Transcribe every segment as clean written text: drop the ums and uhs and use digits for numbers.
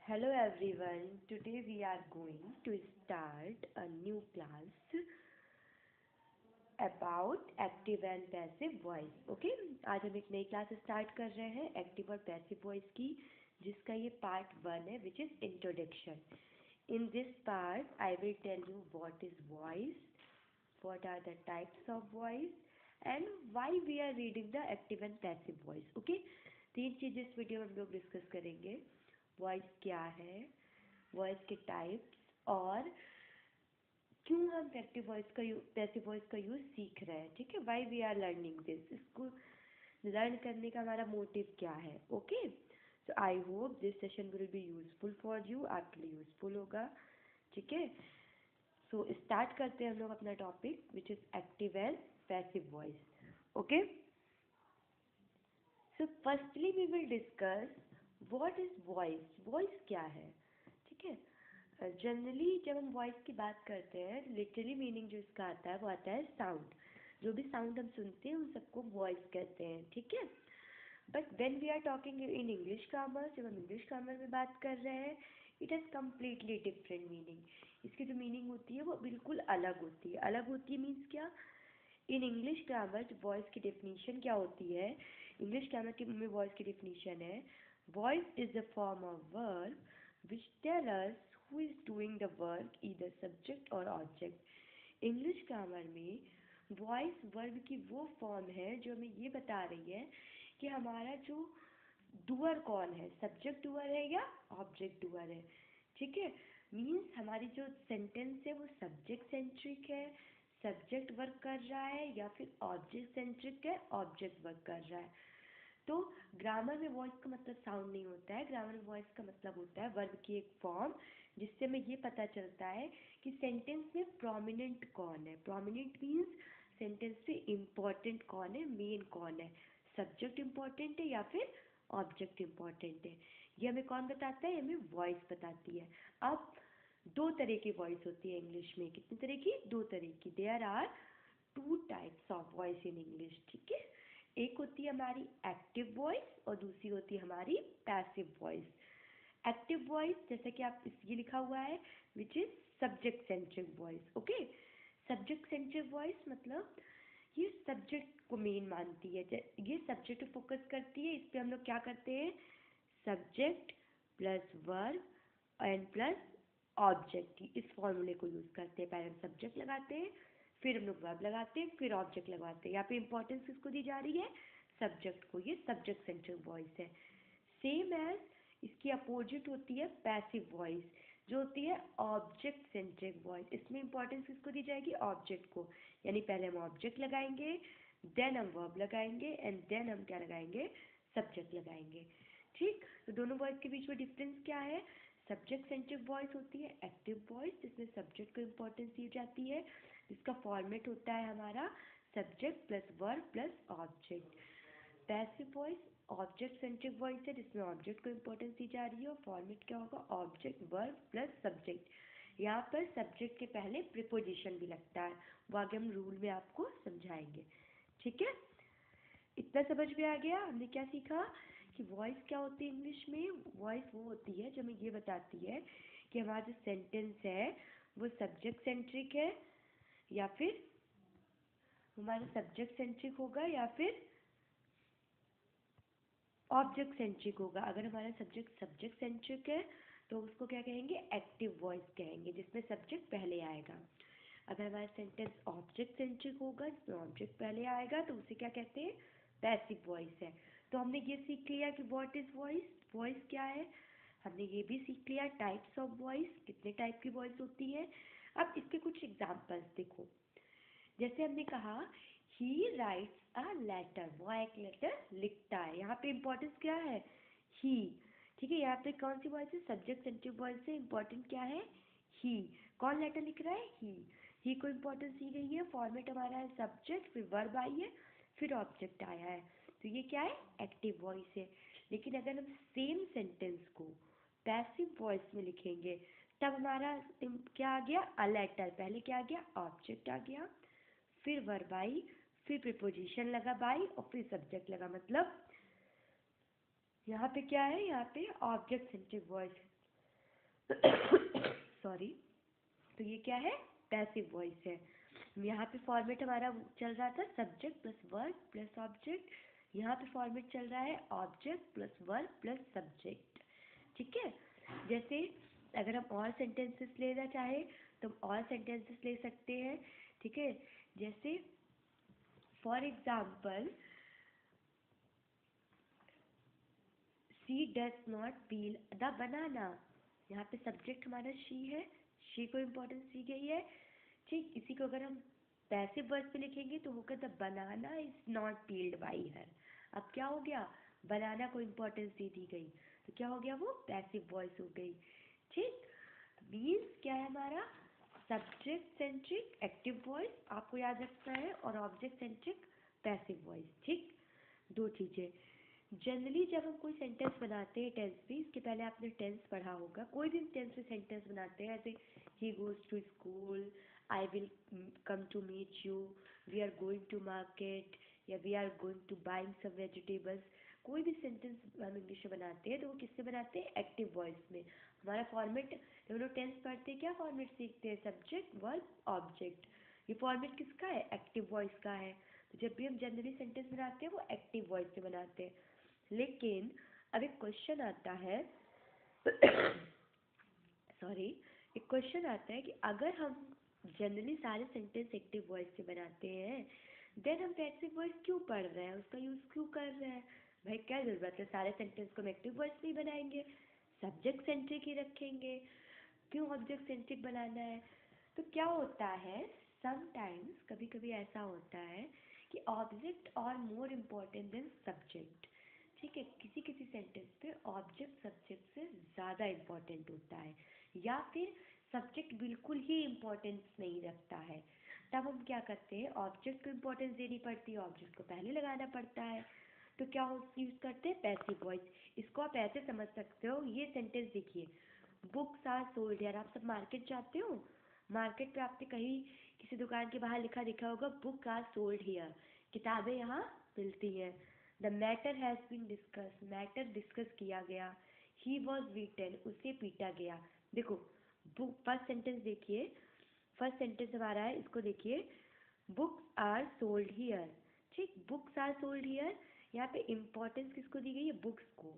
Hello everyone. Today we are going to start a new class about active and passive voice. Okay, आज हम एक नई class start कर रहे हैं एक्टिव और पैसिव वॉइस की, जिसका ये पार्ट 1 है, which is introduction. In this part I will tell you what is voice, what are the types of voice and why we are reading the active and passive voice. Okay, तीन चीज़ इस video में हम लोग discuss करेंगे. Voice क्या है, voice के types, और क्यों हम एक्टिव वॉइस का पैसिव वॉइस का यूज़ सीख रहे हैं. ठीक है, why we are learning this, इसको लर्न करने का हमारा मोटिव क्या है. Okay, so I hope this session will be useful for you, आपके लिए यूजफुल होगा. ठीक है, सो स्टार्ट करते हैं हम लोग अपना topic which is active and passive voice. Okay, so firstly we will discuss what is voice. Voice क्या है. ठीक है, जनरली जब हम वॉइस की बात करते हैं, लिटरली मीनिंग जो इसका आता है वो आता है साउंड. जो भी साउंड हम सुनते हैं उन सबको वॉइस कहते हैं. ठीक है, but when we are talking in English grammar, जब हम इंग्लिश ग्रामर में बात कर रहे हैं, it has completely different meaning. इसकी जो मीनिंग होती है वो बिल्कुल अलग होती है. अलग होती है मीन्स क्या, इन इंग्लिश ग्रामर वॉइस की डेफिनेशन क्या होती है. इंग्लिश ग्रामर की में वॉइस की डेफिनेशन है, voice is the form of verb which tell us who is doing the work, either subject or object. English grammar में वॉइस वर्ब की वो फॉर्म है जो हमें ये बता रही है कि हमारा जो डूअर कौन है, सब्जेक्ट डूअर है या ऑब्जेक्ट डूअर है. ठीक है, मीन्स हमारी जो सेंटेंस है वो सब्जेक्ट सेंट्रिक है, सब्जेक्ट वर्क कर रहा है, या फिर ऑब्जेक्ट सेंट्रिक है, ऑब्जेक्ट वर्क कर रहा है. तो ग्रामर में वॉइस का मतलब साउंड नहीं होता है. ग्रामर में वॉइस का मतलब होता है वर्ब की एक फॉर्म, जिससे हमें ये पता चलता है कि सेंटेंस में प्रोमिनेंट कौन है. प्रोमिनेंट मीन्स सेंटेंस में इम्पोर्टेंट कौन है, मेन कौन है, सब्जेक्ट इम्पोर्टेंट है या फिर ऑब्जेक्ट इम्पोर्टेंट है. ये हमें कौन बताता है, हमें वॉइस बताती है. अब दो तरह की वॉइस होती है इंग्लिश में. कितनी तरह की, दो तरह की. There are two types of voice in English. ठीक है, एक होती है हमारी एक्टिव वॉइस और दूसरी होती है हमारी पैसिव वॉइस. एक्टिव वॉइस जैसे कि आप ये लिखा हुआ है which is subject centric voice. Okay, subject centric voice मतलब ये सब्जेक्ट को मेन मानती है, ये सब्जेक्ट पे फोकस करती है. इस पे हम लोग क्या करते हैं, subject plus verb and plus object, इस फॉर्मूले को यूज़ करते हैं. पहले हम सब्जेक्ट लगाते हैं, फिर हम लोग वर्ब लगाते हैं, फिर ऑब्जेक्ट लगाते हैं. यहाँ पे इंपॉर्टेंस किसको दी जा रही है, सब्जेक्ट को. ये सब्जेक्ट सेंट्रिक वॉइस है. सेम एज इसकी अपोजिट होती है पैसिव वॉइस, जो होती है ऑब्जेक्ट सेंट्रिक वॉइस. इसमें इंपॉर्टेंस किसको दी जाएगी, ऑब्जेक्ट को. यानी पहले हम ऑब्जेक्ट लगाएंगे, देन हम वर्ब लगाएंगे, एंड देन हम क्या लगाएंगे, सब्जेक्ट लगाएंगे. ठीक, तो दोनों वॉइस के बीच में डिफरेंस क्या है. सब्जेक्ट सेंट्रिक वॉइस होती है एक्टिव वॉइस, जिसमें सब्जेक्ट को इम्पोर्टेंस दी जाती है, जिसका फॉर्मेट होता है हमारा subject plus verb plus object. Passive voice object centric voice है, जिसमें ऑब्जेक्ट को इम्पोर्टेंस दी जा रही है, और फॉर्मेट क्या होगा, ऑब्जेक्ट वर्ब प्लस सब्जेक्ट. यहाँ पर सब्जेक्ट के पहले प्रीपोजिशन भी लगता है, वो आगे हम रूल में आपको समझाएंगे. ठीक है, इतना समझ में आ गया. हमने क्या सीखा कि वॉइस क्या होती है इंग्लिश में. वॉइस वो होती है जो हमें ये बताती है कि हमारा जो सेंटेंस है वो सब्जेक्ट सेंट्रिक है या फिर हमारा सब्जेक्ट सेंट्रिक होगा या फिर ऑब्जेक्ट सेंट्रिक होगा. अगर हमारा सब्जेक्ट सब्जेक्ट सेंट्रिक है तो उसको क्या कहेंगे, एक्टिव वॉइस कहेंगे, जिसमें सब्जेक्ट पहले आएगा. अगर हमारा सेंटेंस ऑब्जेक्ट सेंट्रिक होगा, जिसमें ऑब्जेक्ट पहले आएगा, तो उसे क्या कहते हैं, पैसिव वॉइस है. तो हमने ये सीख लिया कि व्हाट इज वॉइस, वॉइस क्या है. हमने ये भी सीख लिया टाइप्स ऑफ वॉइस, कितने टाइप की वॉइस होती है. अब इसके कुछ एग्जांपल्स देखो. जैसे हमने कहा ही राइट्स अ लेटर, वह एक लेटर लिखता है. यहाँ पे इम्पोर्टेंस क्या है, ही. ठीक है, यहाँ पे कौन सी वॉइस है, सब्जेक्ट सेंट्रिक वॉइस है. इम्पोर्टेंट क्या है, ही. कौन लेटर लिख रहा है, ही को इम्पोर्टेंस दी गई है. फॉर्मेट हमारा है सब्जेक्ट, फिर वर्ब आई है, फिर ऑब्जेक्ट आया है. तो ये क्या है, एक्टिव वॉइस है. लेकिन अगर हम सेम सेंटेंस को पैसिव वॉइस में लिखेंगे, तब हमारा क्या आ गया, अ लेटर. पहले क्या आ गया, ऑब्जेक्ट आ गया, फिर वर्ब आई, फिर प्रीपोजिशन लगा बाई, और फिर सब्जेक्ट लगा. मतलब यहाँ पे क्या है, यहाँ पे ऑब्जेक्ट सेंट्रिक वॉइस है. सॉरी। तो ये क्या है, पैसिव वॉइस है। यहाँ पे फॉर्मेट हमारा चल रहा था subject plus verb plus object, यहाँ पे फॉर्मेट चल रहा है object plus verb plus subject. ठीक है। जैसे अगर हम और सेंटेंसेस लेना चाहें तो हम और सेंटेंसेस ले सकते हैं। ठीक है। जैसे for example, she does not peel the banana. यहाँ पे सब्जेक्ट हमारा शी है, शी को इम्पोर्टेंस दी गई है। ठीक, इसी को अगर हम पैसिव वॉइस पे लिखेंगे तो होगा the banana is not peeled by her. अब क्या हो गया, बनाना को इम्पोर्टेंस दे दी गई, तो क्या हो गया, वो पैसिव वॉइस हो गई। ठीक, मीन्स क्या है हमारा, सब्जेक्ट सेंट्रिक एक्टिव वॉइस आपको याद रखना है, और ऑब्जेक्ट सेंट्रिक पैसिव वॉइस। ठीक, दो चीज़ें। जनरली जब हम कोई सेंटेंस बनाते हैं टेंस में, इसके पहले आपने टेंस पढ़ा होगा, कोई भी टेंस में सेंटेंस बनाते हैं, ऐसे ही goes to school, I will come to meet you, we are going to market, या we are going to buying some vegetables. कोई भी सेंटेंस हम इंग्लिश में बनाते हैं तो वो किससे बनाते हैं, एक्टिव वॉइस में। हमारा फॉर्मेट, जब लोग टेंस पढ़ते हैं क्या फॉर्मेट सीखते हैं, सब्जेक्ट वर्ब ऑब्जेक्ट। ये फॉर्मेट किसका है, एक्टिव वॉइस का है। तो जब भी हम जनरली सेंटेंस बनाते हैं वो एक्टिव वॉइस से बनाते हैं। लेकिन अब एक क्वेश्चन आता है सॉरी, एक क्वेश्चन आता है कि अगर हम जनरली सारे सेंटेंस एक्टिव वॉइस से बनाते हैं, देन हम पैसिव वॉइस क्यों पढ़ रहे हैं, उसका यूज़ क्यों कर रहे हैं। भाई क्या ज़रूरत है, सारे सेंटेंस को हम एक्टिव वॉइस में ही बनाएंगे, सब्जेक्ट सेंट्रिक ही रखेंगे, क्यों ऑब्जेक्ट सेंट्रिक बनाना है। तो क्या होता है, समटाइम्स कभी कभी ऐसा होता है कि ऑब्जेक्ट और मोर इम्पोर्टेंट देन सब्जेक्ट। ठीक है, किसी किसी सेंटेंस पे ऑब्जेक्ट सब्जेक्ट से ज़्यादा इम्पोर्टेंट होता है, या फिर सब्जेक्ट बिल्कुल ही इम्पोर्टेंस नहीं रखता है। तब हम क्या करते हैं, ऑब्जेक्ट को इम्पोर्टेंस देनी पड़ती है, ऑब्जेक्ट को पहले लगाना पड़ता है। तो क्या यूज़ करते हैं, पैसिव वॉइस। इसको आप ऐसे समझ सकते हो, ये सेंटेंस देखिए, बुक्स आर सोल्ड यार। आप सब मार्केट जाते हो, मार्केट पे आपने कहीं किसी दुकान के बाहर लिखा दिखा होगा बुक आर सोल्ड हियर, किताबें यहाँ मिलती हैं। The matter has been discuss, matter discuss किया गया। ही वॉज बीटन, उसे पीटा गया। देखो, बुक फर्स्ट सेंटेंस देखिए, फर्स्ट सेंटेंस हमारा है, इसको देखिए, बुक्स आर सोल्ड हियर। ठीक, बुक्स आर सोल्ड हियर, यहाँ पे इम्पोर्टेंस किसको दी गई है, बुक्स को।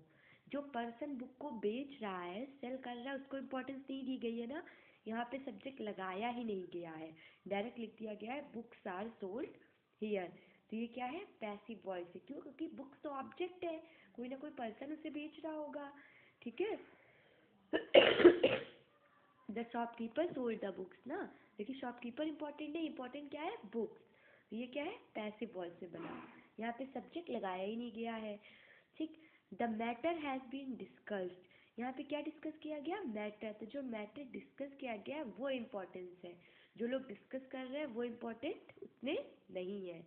जो पर्सन बुक को बेच रहा है, सेल कर रहा है, उसको इम्पोर्टेंस नहीं दी गई है ना, यहाँ पे सब्जेक्ट लगाया ही नहीं गया है, डायरेक्ट लिख दिया गया है बुक्स आर सोल्ड हियर। तो ये क्या है, पैसिव वॉइस है। क्यों, क्योंकि बुक्स तो ऑब्जेक्ट है, कोई ना कोई पर्सन उसे बेच रहा होगा। ठीक है। The shopkeeper sold the books ना, देखिए शॉपकीपर इंपॉर्टेंट नहीं, इंपॉर्टेंट क्या है, बुक्स। तो ये क्या है, पैसिव वॉइस से बना, यहाँ पे सब्जेक्ट लगाया ही नहीं गया है। ठीक, the matter has been discussed, यहाँ पे क्या डिस्कस किया गया, मैटर। तो जो मैटर डिस्कस किया गया वो इम्पोर्टेंस है, जो लोग डिस्कस कर रहे हैं वो इम्पोर्टेंट उतने नहीं है।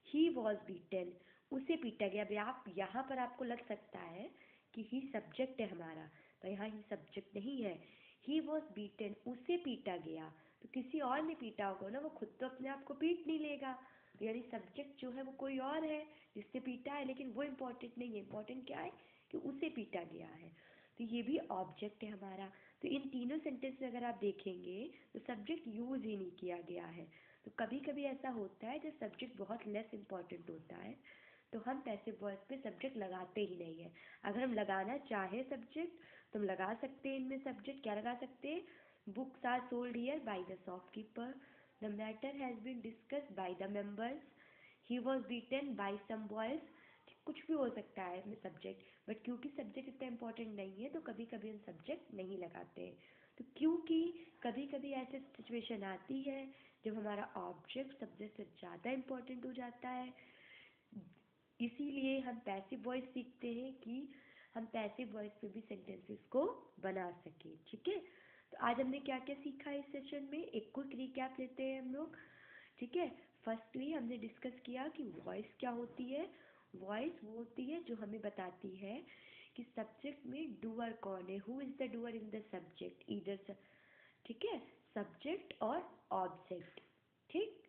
ही वॉज बीटन, उसे पीटा गया। अभी आप यहाँ पर आपको लग सकता है कि ही सब्जेक्ट है हमारा, तो यहाँ ही सब्जेक्ट नहीं है। ही वॉज बीटन, उसे पीटा गया, तो किसी और ने पीटा होगा ना, वो खुद तो अपने आप को पीट नहीं लेगा। तो यानी सब्जेक्ट जो है वो कोई और है जिससे पीटा है, लेकिन वो इम्पोर्टेंट नहीं है। इम्पोर्टेंट क्या है कि उसे पीटा गया है, तो ये भी ऑब्जेक्ट है हमारा। तो इन तीनों सेंटेंस में अगर आप देखेंगे तो सब्जेक्ट यूज़ ही नहीं किया गया है। तो कभी कभी ऐसा होता है जब सब्जेक्ट बहुत लेस इम्पॉर्टेंट होता है तो हम पैसिव वॉइस पे सब्जेक्ट लगाते ही नहीं है। अगर हम लगाना चाहें सब्जेक्ट तो हम लगा सकते हैं, इनमें सब्जेक्ट क्या लगा सकते हैं, books are sold here by the shopkeeper, the matter has been discussed by the members, he was beaten by some boys. कुछ भी हो सकता है इसमें सब्जेक्ट, बट क्योंकि सब्जेक्ट इतना इम्पोर्टेंट नहीं है तो कभी कभी हम सब्जेक्ट नहीं लगाते हैं। तो क्योंकि कभी कभी ऐसी सिचुएशन आती है जब हमारा ऑब्जेक्ट सब्जेक्ट से ज़्यादा इम्पोर्टेंट हो जाता है, इसीलिए हम पैसिव वॉइस सीखते हैं कि हम पैसिव वॉइस पे भी सेंटेंसेस को बना सकें। ठीक है। तो आज हमने क्या क्या सीखा इस सेशन में, एक क्विक रिकैप लेते हैं हम लोग। ठीक है। फर्स्टली हमने डिस्कस किया कि वॉइस क्या होती है। वॉइस वो होती है जो हमें बताती है कि सब्जेक्ट में डूअर कौन है, who is the doer in the subject, इधर। ठीक है, सब्जेक्ट और ऑब्जेक्ट। ठीक,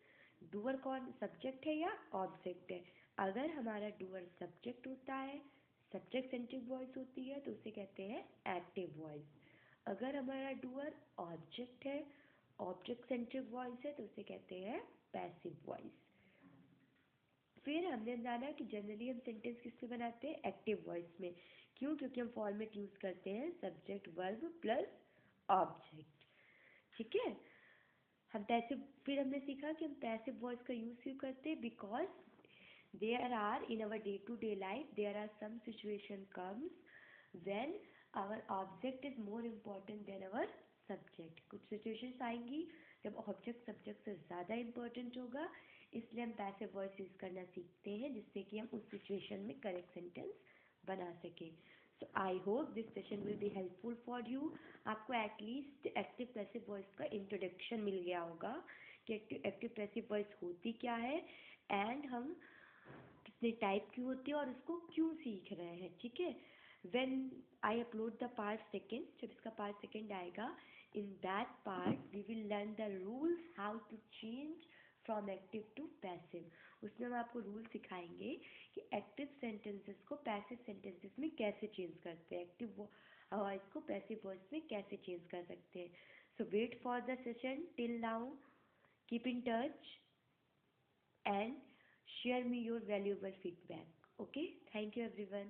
डूअर कौन, सब्जेक्ट है या ऑब्जेक्ट है। अगर हमारा डूअर सब्जेक्ट होता है, सब्जेक्ट सेंट्रिक वॉइस होती है, तो उसे कहते हैं एक्टिव वॉइस। अगर हमारा डूअर ऑब्जेक्ट है, ऑब्जेक्ट सेंट्रिक वॉइस है, तो उसे कहते हैं पैसिव वॉइस। फिर हमने जाना कि जनरली हम सेंटेंस किसमें बनाते हैं, एक्टिव वॉइस में। क्यों? क्योंकि हम फॉर्मेट यूज करते हैं सब्जेक्ट वर्ब प्लस ऑब्जेक्ट। ठीक है। हम पैसिव, फिर हमने सीखा कि हम पैसिव वॉइस का यूज क्यों करते हैं, because there are in our day to day life there are some situation comes when our object is more important than our subject। कुछ situations आएंगी जब object subject से ज़्यादा important होगा, इसलिए हम passive voice यूज़ करना सीखते हैं जिससे कि हम उस situation में correct sentence बना सकें। So I hope this session will be helpful for you। आपको at least active passive voice का introduction मिल गया होगा कि active passive voice होती क्या है and हम कितने टाइप की होती है और उसको क्यों सीख रहे हैं। ठीक है। When I upload the part second, जब इसका part second आएगा, in that part we will learn the rules how to change from active to passive। उसमें हम आपको रूल सिखाएंगे कि एक्टिव सेंटेंसेस को पैसिव सेंटेंसेस में कैसे चेंज करते हैं, एक्टिव वॉइस को पैसिव वॉइस में कैसे चेंज कर सकते हैं। So wait for the session, till now keep in touch and share me your valuable feedback। Okay, thank you everyone।